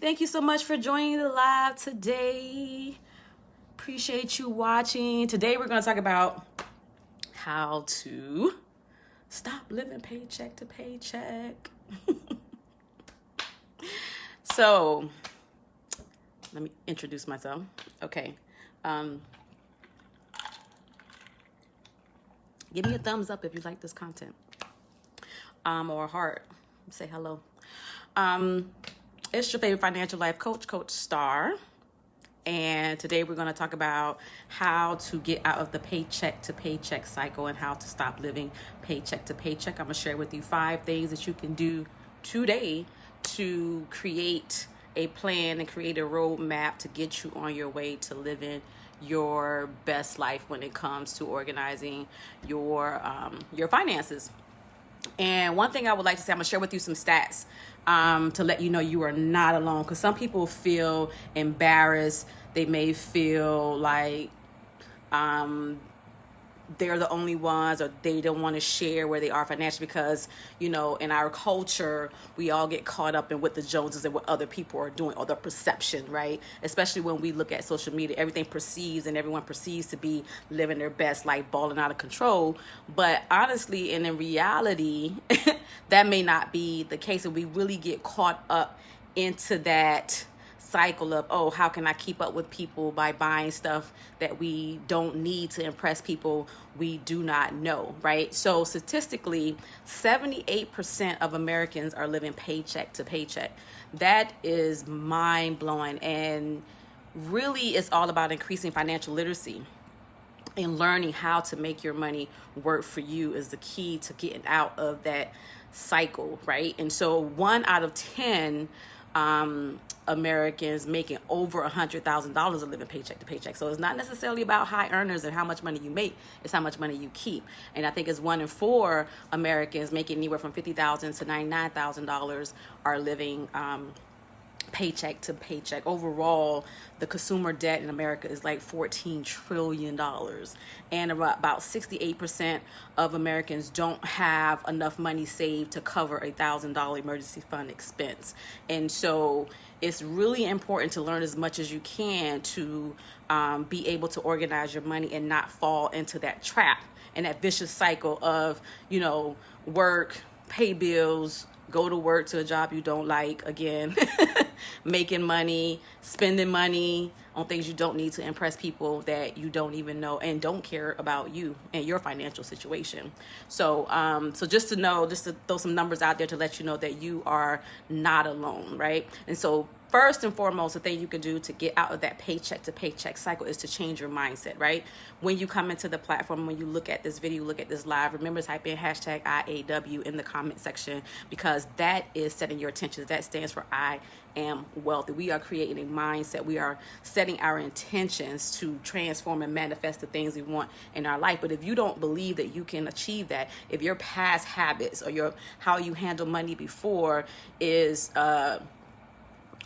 Thank you so much for joining the live today. Appreciate you watching. Today we're going to talk about how to stop living paycheck to paycheck. So, let me introduce myself. Okay. Give me a thumbs up if you like this content. Or a heart. Say hello. It's your favorite financial life coach, Coach Star. And today we're going to talk about how to get out of the paycheck to paycheck cycle and how to stop living paycheck to paycheck. I'm going to share with you 5 things that you can do today to create a plan and create a roadmap to get you on your way to living your best life when it comes to organizing your finances. And one thing I would like to say, I'm going to share with you some stats to let you know you are not alone. Because some people feel embarrassed. They may feel like they're the only ones, or they don't want to share where they are financially because, you know, in our culture, we all get caught up in what the Joneses and what other people are doing, or the perception, right? Especially when we look at social media, everything perceives and everyone perceives to be living their best life, balling out of control. But honestly, and in reality, that may not be the case. And we really get caught up into that cycle of, oh, how can I keep up with people by buying stuff that we don't need to impress people we do not know, right? So statistically, 78% of Americans are living paycheck to paycheck. That is mind-blowing, and really it's all about increasing financial literacy and learning how to make your money work for you is the key to getting out of that cycle, right? And so 1 out of 10 Americans making over $100,000 are living paycheck to paycheck. So it's not necessarily about high earners and how much money you make, it's how much money you keep. And I think it's 1 in 4 Americans making anywhere from $50,000 to $99,000 are living paycheck to paycheck. Overall, the consumer debt in America is like $14 trillion. And about 68% of Americans don't have enough money saved to cover a $1,000 emergency fund expense. And so it's really important to learn as much as you can to be able to organize your money and not fall into that trap and that vicious cycle of, you know, work, pay bills, go to work to a job you don't like, again, making money, spending money on things you don't need to impress people that you don't even know and don't care about you and your financial situation. So just to know, just to throw some numbers out there to let you know that you are not alone, right? And so first and foremost, the thing you can do to get out of that paycheck to paycheck cycle is to change your mindset, right? When you come into the platform, when you look at this video, look at this live, remember type in hashtag IAW in the comment section, because that is setting your intentions. That stands for I am wealthy. We are creating a mindset. We are setting our intentions to transform and manifest the things we want in our life. But if you don't believe that you can achieve that, if your past habits or how you handle money before is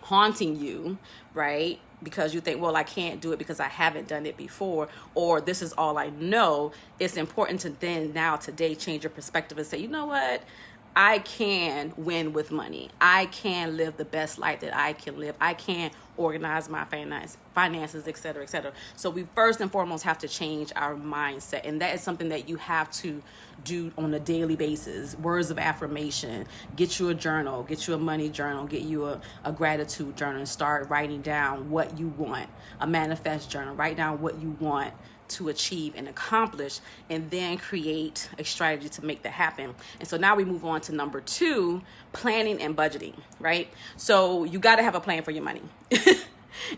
haunting you, right? Because you think, well, I can't do it because I haven't done it before, or this is all I know. It's important to then now today change your perspective and say, you know what? I can win with money. I can live the best life that I can live. I can organize my finances, et cetera, et cetera. So we first and foremost have to change our mindset. And that is something that you have to do on a daily basis. Words of affirmation, get you a journal, get you a money journal, get you a gratitude journal, and start writing down what you want. A manifest journal, write down what you want to achieve and accomplish, and then create a strategy to make that happen. And so now we move on to number 2, planning and budgeting, right? So you got to have a plan for your money.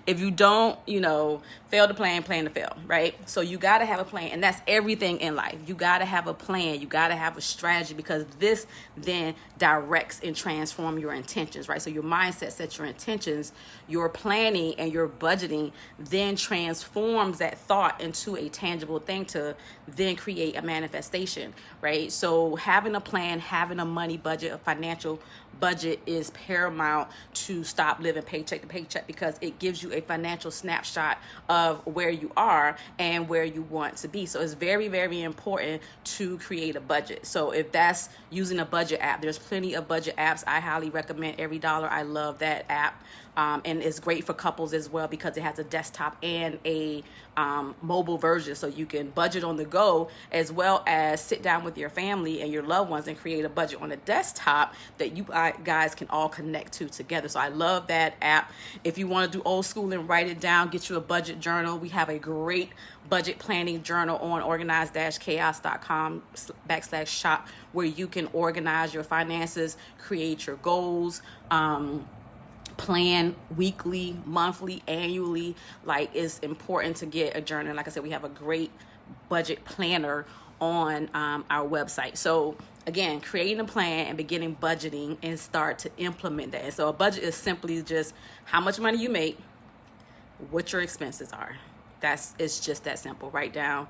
If you don't, fail to plan to fail, right? So you got to have a plan, and that's everything in life. You got to have a plan. You got to have a strategy, because this then directs and transforms your intentions, right? So your mindset sets your intentions, your planning and your budgeting then transforms that thought into a tangible thing to then create a manifestation, right? So having a plan, having a money budget, a financial budget is paramount to stop living paycheck to paycheck, because it gives gives you a financial snapshot of where you are and where you want to be. So it's very, very important to create a budget. So if that's using a budget app, there's plenty of budget apps. I highly recommend Every Dollar. I love that app. And it's great for couples as well because it has a desktop and a mobile version, so you can budget on the go as well as sit down with your family and your loved ones and create a budget on a desktop that you guys can all connect to together. So I love that app. If you want to do old school and write it down, get you a budget journal. We have a great budget planning journal on organized-chaos.com/shop where you can organize your finances, create your goals, plan weekly, monthly, annually. Like, it's important to get a journal. Like I said, we have a great budget planner on our website. So again, creating a plan and beginning budgeting and start to implement that. And so a budget is simply just how much money you make, what your expenses are. It's just that simple. Write down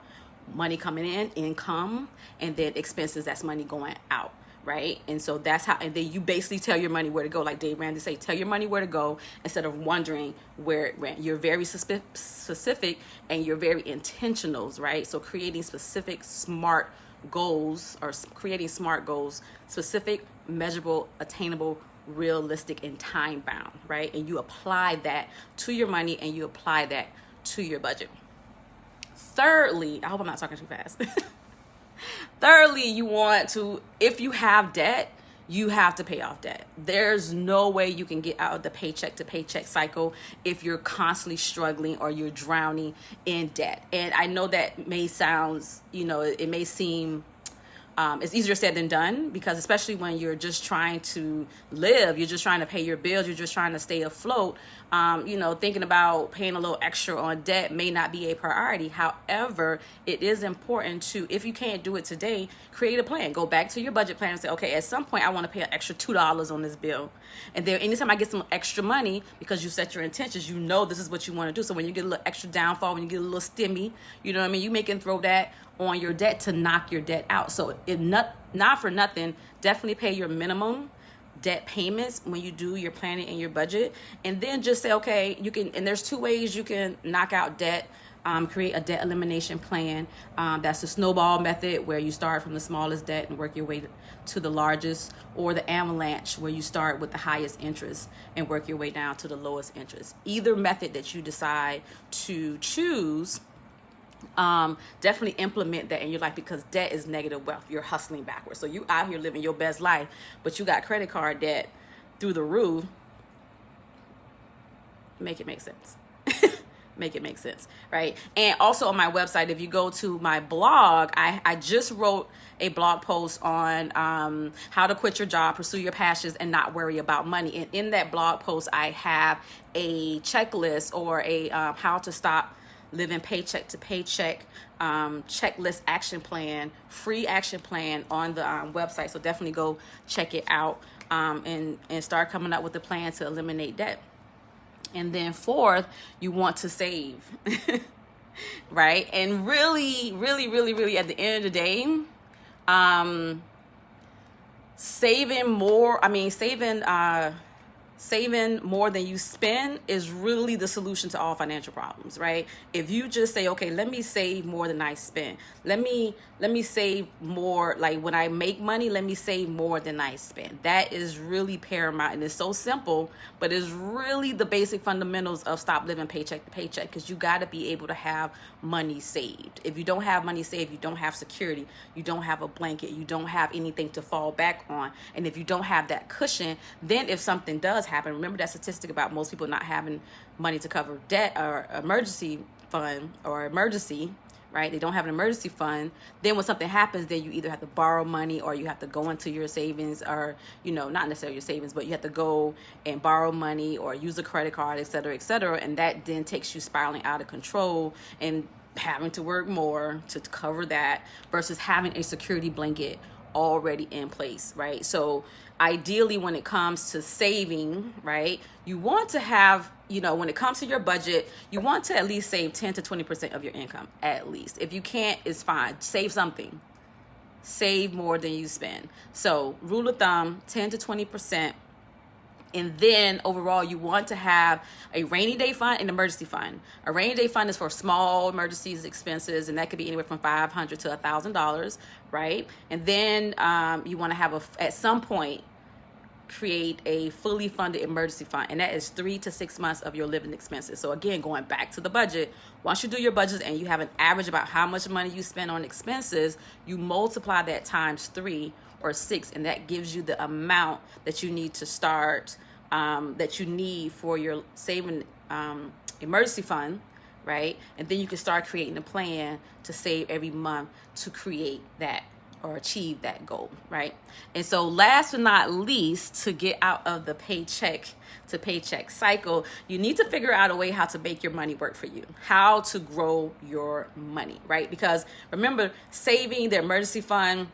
money coming in, income, and then expenses, that's money going out. Right? And so that's how, and then you basically tell your money where to go. Like Dave Ramsey say, tell your money where to go instead of wondering where it went. You're very specific and you're very intentional, right? So creating specific smart goals, or creating smart goals, specific, measurable, attainable, realistic, and time bound, right? And you apply that to your money and you apply that to your budget. Thirdly, I hope I'm not talking too fast. Thirdly, you want to, if you have debt, you have to pay off debt. There's no way you can get out of the paycheck to paycheck cycle if you're constantly struggling or you're drowning in debt. And I know that may sound, it may seem it's easier said than done, because especially when you're just trying to live, you're just trying to pay your bills, you're just trying to stay afloat, thinking about paying a little extra on debt may not be a priority. However, it is important to, if you can't do it today, create a plan. Go back to your budget plan and say, okay, at some point I want to pay an extra $2 on this bill. And then anytime I get some extra money, because you set your intentions, this is what you want to do. So when you get a little extra downfall, when you get a little stimmy, you can throw that on your debt to knock your debt out. So if not for nothing, definitely pay your minimum debt payments when you do your planning and your budget. And then just say, okay, and there's two ways you can knock out debt. Create a debt elimination plan. That's the snowball method, where you start from the smallest debt and work your way to the largest, or the avalanche, where you start with the highest interest and work your way down to the lowest interest. Either method that you decide to choose, definitely implement that in your life, because debt is negative wealth. You're hustling backwards. So you out here living your best life, but you got credit card debt through the roof. Make it make sense. Make it make sense, right? And also on my website, if you go to my blog, I just wrote a blog post on how to quit your job, pursue your passions, and not worry about money. And in that blog post, I have a checklist, or a how to stop living paycheck to paycheck checklist action plan, free action plan on the website. So definitely go check it out and start coming up with a plan to eliminate debt. And then fourth, you want to save, right? And really, really, really, really, at the end of the day, saving more than you spend is really the solution to all financial problems, right? If you just say, okay, let me save more than I spend. Let me save more. Like, when I make money, let me save more than I spend. That is really paramount, and it's so simple, but it's really the basic fundamentals of stop living paycheck to paycheck, because you got to be able to have money saved. If you don't have money saved, you don't have security, you don't have a blanket, you don't have anything to fall back on. And if you don't have that cushion, then if something does happen, remember that statistic about most people not having money to cover debt or emergency fund or emergency, right? They don't have an emergency fund. Then when something happens, then you either have to borrow money, or you have to go into your savings, or, not necessarily your savings, but you have to go and borrow money or use a credit card, et cetera, et cetera. And that then takes you spiraling out of control and having to work more to cover that, versus having a security blanket already in place, right? So ideally, when it comes to saving, right, you want to have, when it comes to your budget, you want to at least save 10 to 20% of your income, at least. If you can't, it's fine. Save something. Save more than you spend. So rule of thumb, 10 to 20% And then overall, you want to have a rainy day fund and emergency fund. A rainy day fund is for small emergencies, expenses, and that could be anywhere from $500 to $1,000, right? And then you want to have at some point, create a fully funded emergency fund, and that is 3 to 6 months of your living expenses. So again, going back to the budget, once you do your budgets and you have an average about how much money you spend on expenses, you multiply that times 3 or 6, and that gives you the amount that you need to start, that you need for your saving emergency fund, right? And then you can start creating a plan to save every month to create that or achieve that goal, right? And so last but not least, to get out of the paycheck to paycheck cycle, you need to figure out a way how to make your money work for you, how to grow your money, right? Because remember, saving the emergency fund,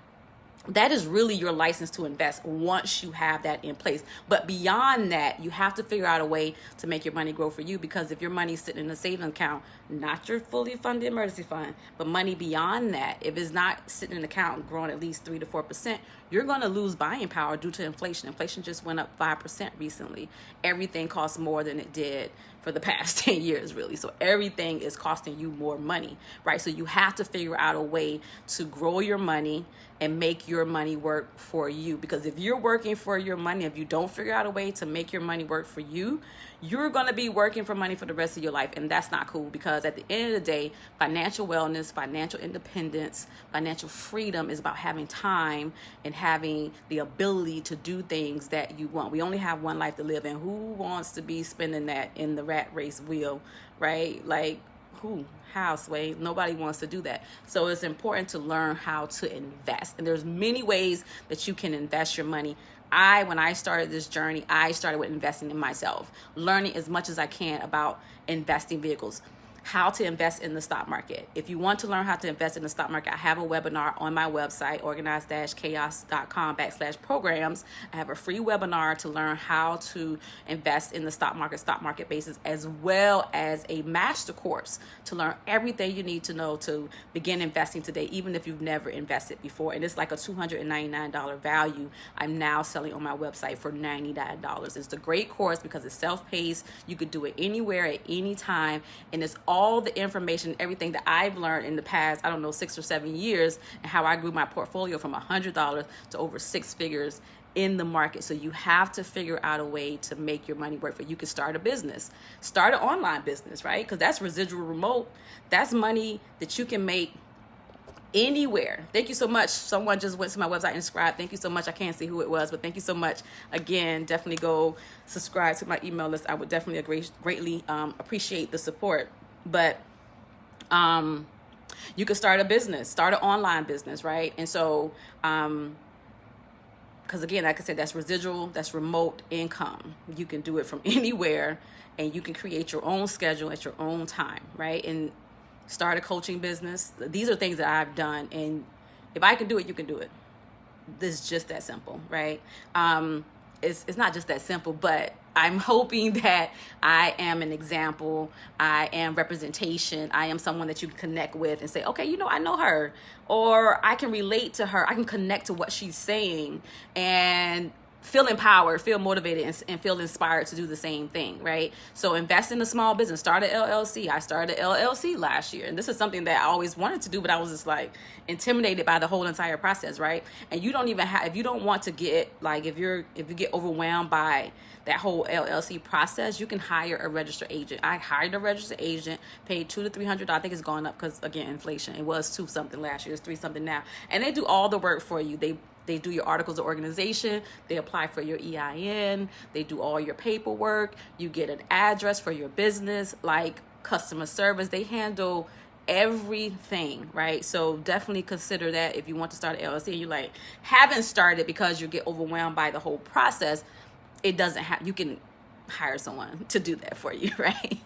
that is really your license to invest once you have that in place. But beyond that, you have to figure out a way to make your money grow for you, because if your money's sitting in a savings account, not your fully funded emergency fund, but money beyond that, if it's not sitting in an account growing at least 3 to 4%, you're going to lose buying power due to inflation. Inflation just went up 5% recently. Everything costs more than it did for the past 10 years, really. So everything is costing you more money, right? So you have to figure out a way to grow your money and make your money work for you. Because if you're working for your money, if you don't figure out a way to make your money work for you, you're going to be working for money for the rest of your life. And that's not cool, because at the end of the day, financial wellness, financial independence, financial freedom is about having time and having the ability to do things that you want. We only have one life to live, and who wants to be spending that in the rat race wheel, right? Like, who? How, Sway? Nobody wants to do that. So it's important to learn how to invest. And there's many ways that you can invest your money. When I started this journey, I started with investing in myself, learning as much as I can about investing vehicles, how to invest in the stock market. If you want to learn how to invest in the stock market, I have a webinar on my website, organized-chaos.com/programs. I have a free webinar to learn how to invest in the stock market basis, as well as a master course to learn everything you need to know to begin investing today, even if you've never invested before. And it's like a $299 value I'm now selling on my website for $99. It's a great course because it's self-paced. You could do it anywhere at any time, and it's all the information, everything that I've learned in the past, 6 or 7 years, and how I grew my portfolio from $100 to over 6 figures in the market. So you have to figure out a way to make your money work for you. You can start a business, start an online business, right? Because that's residual remote. That's money that you can make anywhere. Thank you so much. Someone just went to my website and subscribed. Thank you so much. I can't see who it was, but thank you so much. Again, definitely go subscribe to my email list. I would definitely greatly appreciate the support. But you could start a business, start an online business, right? And so, because again, like I said, that's residual, that's remote income. You can do it from anywhere, and you can create your own schedule at your own time, right? And start a coaching business. These are things that I've done, and if I can do it, you can do it. This is just that simple, right? It's not just that simple, but I'm hoping that I am an example. I am representation. I am someone that you can connect with and say, okay, I know her, or I can relate to her. I can connect to what she's saying and feel empowered, feel motivated, and feel inspired to do the same thing, right? So invest in a small business, start an LLC. I started an LLC last year, and this is something that I always wanted to do, but I was just like intimidated by the whole entire process, right? And you don't even have, if you don't want to get, like, if you get overwhelmed by that whole LLC process, you can hire a registered agent. I hired a registered agent, paid $200 to $300. I think it's gone up because, again, inflation. It was 2 something last year, it's 3 something now, and they do all the work for you. They do your articles of organization. They apply for your EIN. They do all your paperwork. You get an address for your business, like customer service. They handle everything, right? So definitely consider that if you want to start an LLC and you haven't started because you get overwhelmed by the whole process. It doesn't have, you can hire someone to do that for you, right?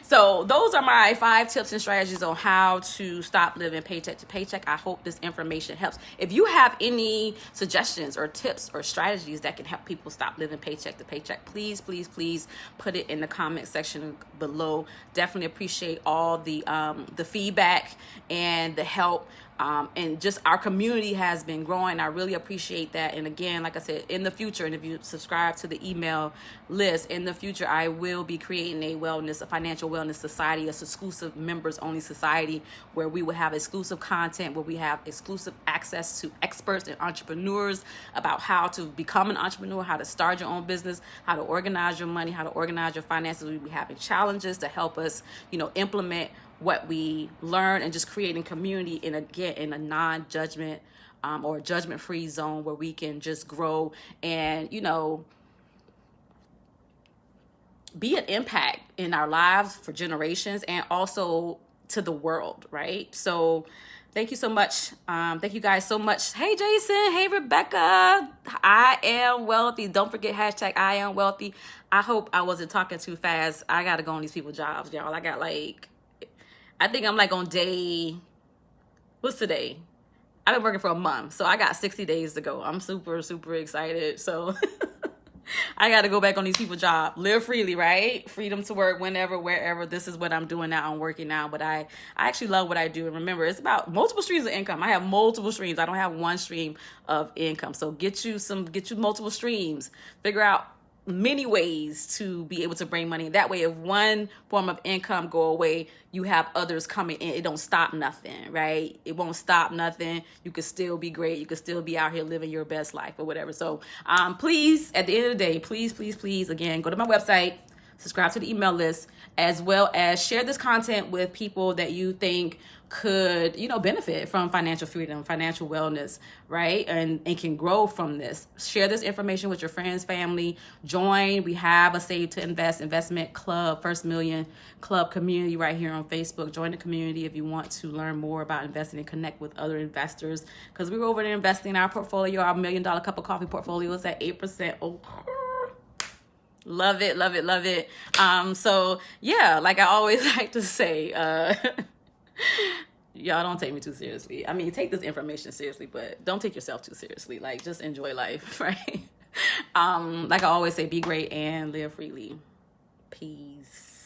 So those are my 5 tips and strategies on how to stop living paycheck to paycheck. I hope this information helps. If you have any suggestions or tips or strategies that can help people stop living paycheck to paycheck, please, please, please put it in the comment section below. Definitely appreciate all the feedback and the help. And just our community has been growing. I really appreciate that. And again, like I said, in the future, and if you subscribe to the email list, in the future, I will be creating a financial wellness society, a exclusive members only society where we will have exclusive content, where we have exclusive access to experts and entrepreneurs about how to become an entrepreneur, how to start your own business, how to organize your money, how to organize your finances. We'll be having challenges to help us, implement what we learn, and just creating community in a non-judgment or judgment-free zone where we can just grow and, be an impact in our lives for generations and also to the world, right? So thank you so much. Thank you guys so much. Hey, Jason. Hey, Rebecca. I am wealthy. Don't forget hashtag I am wealthy. I hope I wasn't talking too fast. I got to go on these people's jobs, y'all. I think I'm on day, what's today? I've been working for a month, so I got 60 days to go. I'm super, super excited. So I got to go back on these people's job. Live freely, right? Freedom to work whenever, wherever. This is what I'm doing now. I'm working now, but I actually love what I do. And remember, it's about multiple streams of income. I have multiple streams. I don't have one stream of income. So get you multiple streams. Figure out many ways to be able to bring money. That way, if one form of income go away, you have others coming in. It don't stop nothing, right? It won't stop nothing. You could still be great. You could still be out here living your best life or whatever. So please, at the end of the day, please, again, go to my website, subscribe to the email list, as well as share this content with people that you think could, benefit from financial freedom, financial wellness, right? And can grow from this. Share this information with your friends, family. Join. We have a Save to Invest investment club, First Million Club community right here on Facebook. Join the community if you want to learn more about investing and connect with other investors, because we were over there investing in our portfolio. Our $1 Million Cup of Coffee portfolio is at 8%. Oh, love it, love it, love it. So yeah, like I always like to say, y'all don't take me too seriously. I mean, take this information seriously, but don't take yourself too seriously. Just enjoy life, right? Like I always say, be great and live freely. Peace.